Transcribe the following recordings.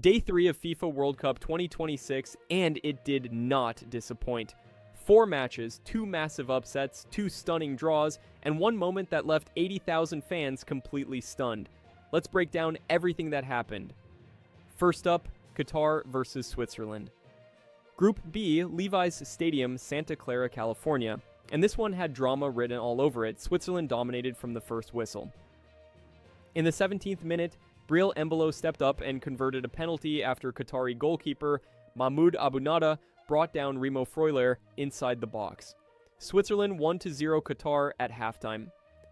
Day 3 of FIFA World Cup 2026, and it did not disappoint. 4 matches, 2 massive upsets, 2 stunning draws, and 1 moment that left 80,000 fans completely stunned. Let's break down everything that happened. First up, Qatar versus Switzerland. Group B, Levi's Stadium, Santa Clara, California. And this one had drama written all over it. Switzerland dominated from the first whistle. In the 17th minute, Breel Embolo stepped up and converted a penalty after Qatari goalkeeper Mahmoud Abunada brought down Remo Freuler inside the box. Switzerland 1-0 Qatar at halftime.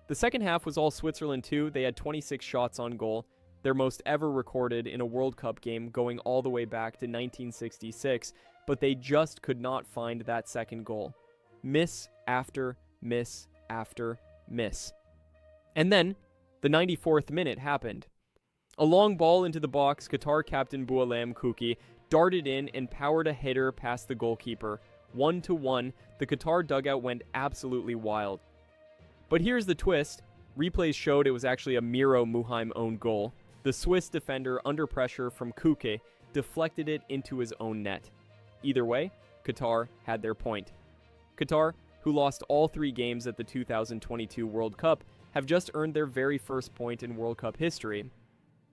The second half was all Switzerland too. They had 26 shots on goal, their most ever recorded in a World Cup game going all the way back to 1966, but they just could not find that second goal. Miss after miss after miss. And then, the 94th minute happened. A long ball into the box, Qatar captain Boualem Kouki darted in and powered a header past the goalkeeper. 1-1, the Qatar dugout went absolutely wild. But here's the twist. Replays showed it was actually a Miro Muheim own goal. The Swiss defender, under pressure from Kouki, deflected it into his own net. Either way, Qatar had their point. Qatar, who lost all 3 games at the 2022 World Cup, have just earned their very first point in World Cup history.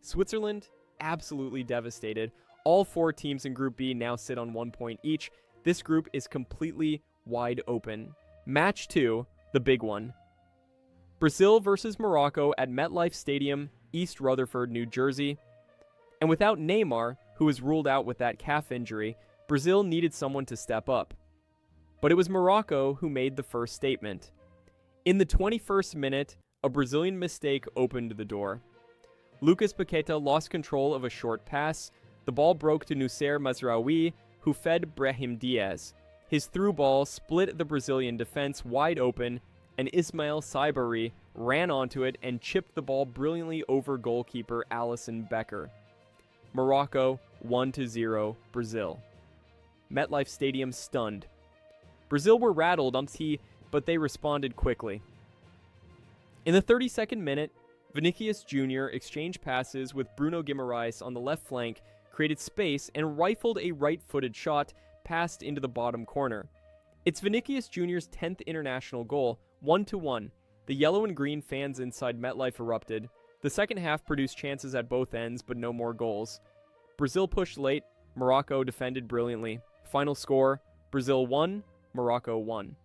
Switzerland, absolutely devastated. All 4 teams in Group B now sit on 1 point each. This group is completely wide open. Match 2, the big one. Brazil versus Morocco at MetLife Stadium, East Rutherford, New Jersey. And without Neymar, who was ruled out with that calf injury, Brazil needed someone to step up. But it was Morocco who made the first statement. In the 21st minute, a Brazilian mistake opened the door. Lucas Paqueta lost control of a short pass. The ball broke to Nusser Mazraoui, who fed Brahim Diaz. His through ball split the Brazilian defense wide open, and Ismail Saibari ran onto it and chipped the ball brilliantly over goalkeeper Alisson Becker. Morocco 1-0 Brazil. MetLife Stadium stunned. Brazil were rattled, but they responded quickly. In the 32nd minute, Vinicius Jr. exchanged passes with Bruno Guimaraes on the left flank, created space, and rifled a right-footed shot passed into the bottom corner. It's Vinicius Jr.'s 10th international goal, 1-1. The yellow and green fans inside MetLife erupted. The second half produced chances at both ends, but no more goals. Brazil pushed late. Morocco defended brilliantly. Final score, Brazil 1, Morocco 1.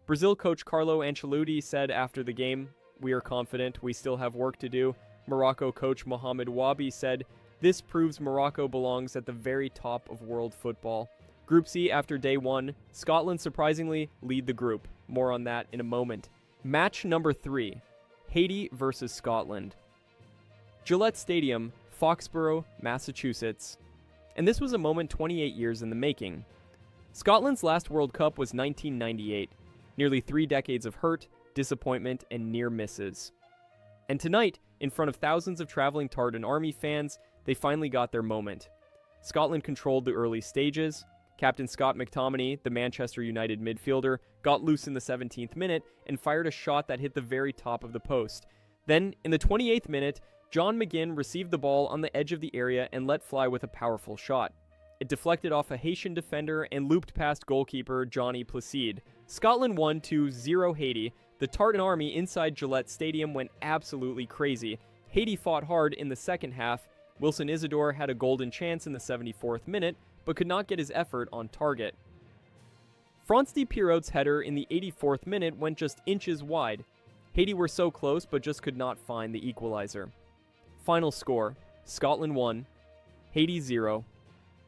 Brazil coach Carlo Ancelotti said after the game, "We are confident, we still have work to do." Morocco coach Mohamed Wabi said, "This proves Morocco belongs at the very top of world football." Group C after day 1, Scotland surprisingly lead the group. More on that in a moment. Match number 3, Haiti versus Scotland. Gillette Stadium, Foxborough, Massachusetts. And this was a moment 28 years in the making. Scotland's last World Cup was 1998. Nearly 3 decades of hurt, disappointment, and near misses. And tonight, in front of thousands of traveling Tartan Army fans, they finally got their moment. Scotland controlled the early stages. Captain Scott McTominay, the Manchester United midfielder, got loose in the 17th minute and fired a shot that hit the very top of the post. Then, in the 28th minute, John McGinn received the ball on the edge of the area and let fly with a powerful shot. It deflected off a Haitian defender and looped past goalkeeper Johnny Placide. Scotland won 2-0 Haiti. The Tartan Army inside Gillette Stadium went absolutely crazy. Haiti fought hard in the second half. Wilson Isidore had a golden chance in the 74th minute, but could not get his effort on target. Franz de Pirot's header in the 84th minute went just inches wide. Haiti were so close, but just could not find the equalizer. Final score, Scotland 1, Haiti 0.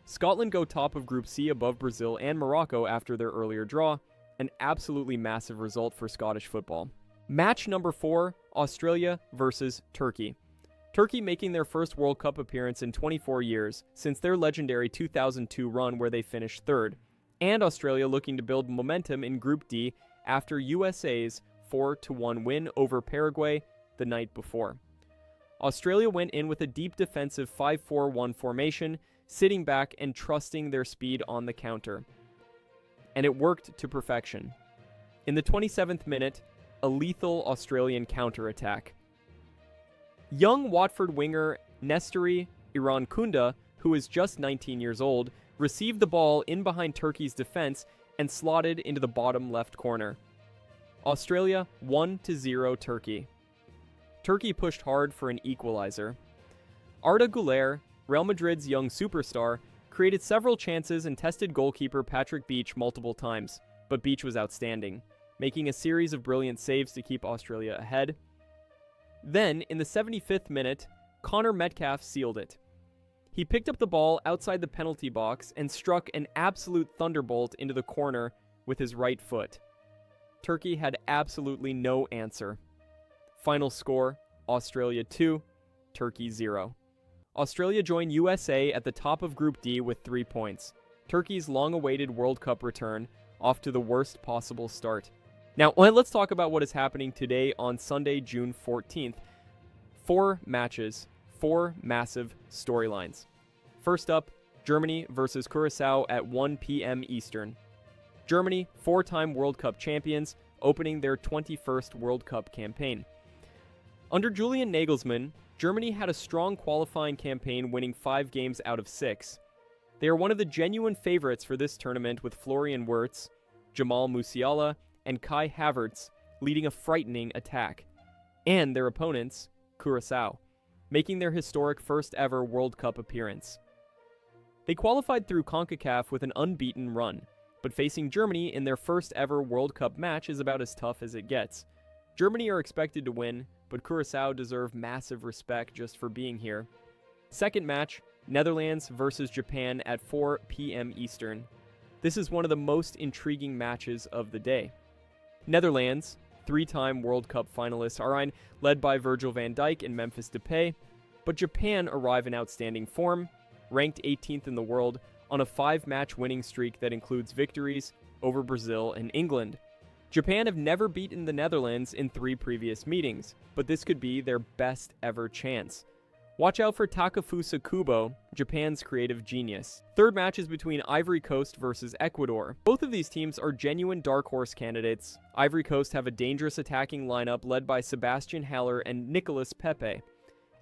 Scotland go top of Group C above Brazil and Morocco after their earlier draw. An absolutely massive result for Scottish football. Match number 4, Australia versus Turkey. Turkey making their first World Cup appearance in 24 years since their legendary 2002 run where they finished 3rd, and Australia looking to build momentum in Group D after USA's 4-1 win over Paraguay the night before. Australia went in with a deep defensive 5-4-1 formation, sitting back and trusting their speed on the counter. And it worked to perfection. In the 27th minute, a lethal Australian counterattack. Young Watford winger Nesteri Irankunda, who is just 19 years old, received the ball in behind Turkey's defense and slotted into the bottom left corner. Australia 1-0 Turkey. Turkey pushed hard for an equalizer. Arda Güler, Real Madrid's young superstar, created several chances and tested goalkeeper Patrick Beach multiple times, but Beach was outstanding, making a series of brilliant saves to keep Australia ahead. Then, in the 75th minute, Connor Metcalfe sealed it. He picked up the ball outside the penalty box and struck an absolute thunderbolt into the corner with his right foot. Turkey had absolutely no answer. Final score, Australia 2, Turkey 0. Australia joined USA at the top of Group D with 3 points. Turkey's long-awaited World Cup return, off to the worst possible start. Now, let's talk about what is happening today on Sunday, June 14th. 4 matches, 4 massive storylines. First up, Germany versus Curaçao at 1 p.m. Eastern. Germany, 4-time World Cup champions, opening their 21st World Cup campaign. Under Julian Nagelsmann, Germany had a strong qualifying campaign, winning 5 games out of 6. They are one of the genuine favorites for this tournament, with Florian Wirtz, Jamal Musiala, and Kai Havertz leading a frightening attack. And their opponents, Curaçao, making their historic first ever World Cup appearance. They qualified through CONCACAF with an unbeaten run, but facing Germany in their first ever World Cup match is about as tough as it gets. Germany are expected to win, but Curaçao deserve massive respect just for being here. Second match, Netherlands versus Japan at 4 p.m. Eastern. This is one of the most intriguing matches of the day. Netherlands, 3-time World Cup finalists, are led by Virgil van Dijk and Memphis Depay, but Japan arrive in outstanding form, ranked 18th in the world, on a 5-match winning streak that includes victories over Brazil and England. Japan have never beaten the Netherlands in 3 previous meetings, but this could be their best ever chance. Watch out for Takefusa Kubo, Japan's creative genius. Third match is between Ivory Coast versus Ecuador. Both of these teams are genuine dark horse candidates. Ivory Coast have a dangerous attacking lineup led by Sebastian Haller and Nicolas Pepe.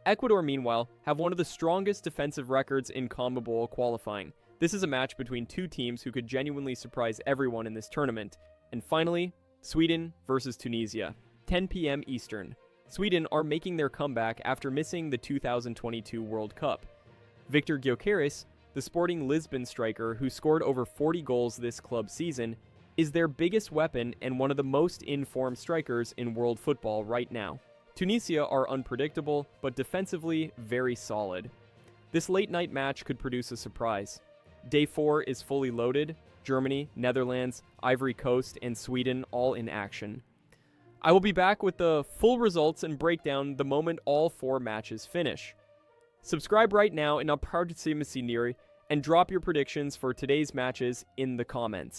Ecuador, meanwhile, have one of the strongest defensive records in CONMEBOL qualifying. This is a match between 2 teams who could genuinely surprise everyone in this tournament. And finally, Sweden versus Tunisia, 10 p.m. Eastern. Sweden are making their comeback after missing the 2022 World Cup. Victor Gyökeres, the Sporting Lisbon striker who scored over 40 goals this club season, is their biggest weapon and one of the most in-form strikers in world football right now. Tunisia are unpredictable, but defensively very solid. This late-night match could produce a surprise. Day 4 is fully loaded. Germany, Netherlands, Ivory Coast, and Sweden all in action. I will be back with the full results and breakdown the moment all 4 matches finish. Subscribe right now and and drop your predictions for today's matches in the comments.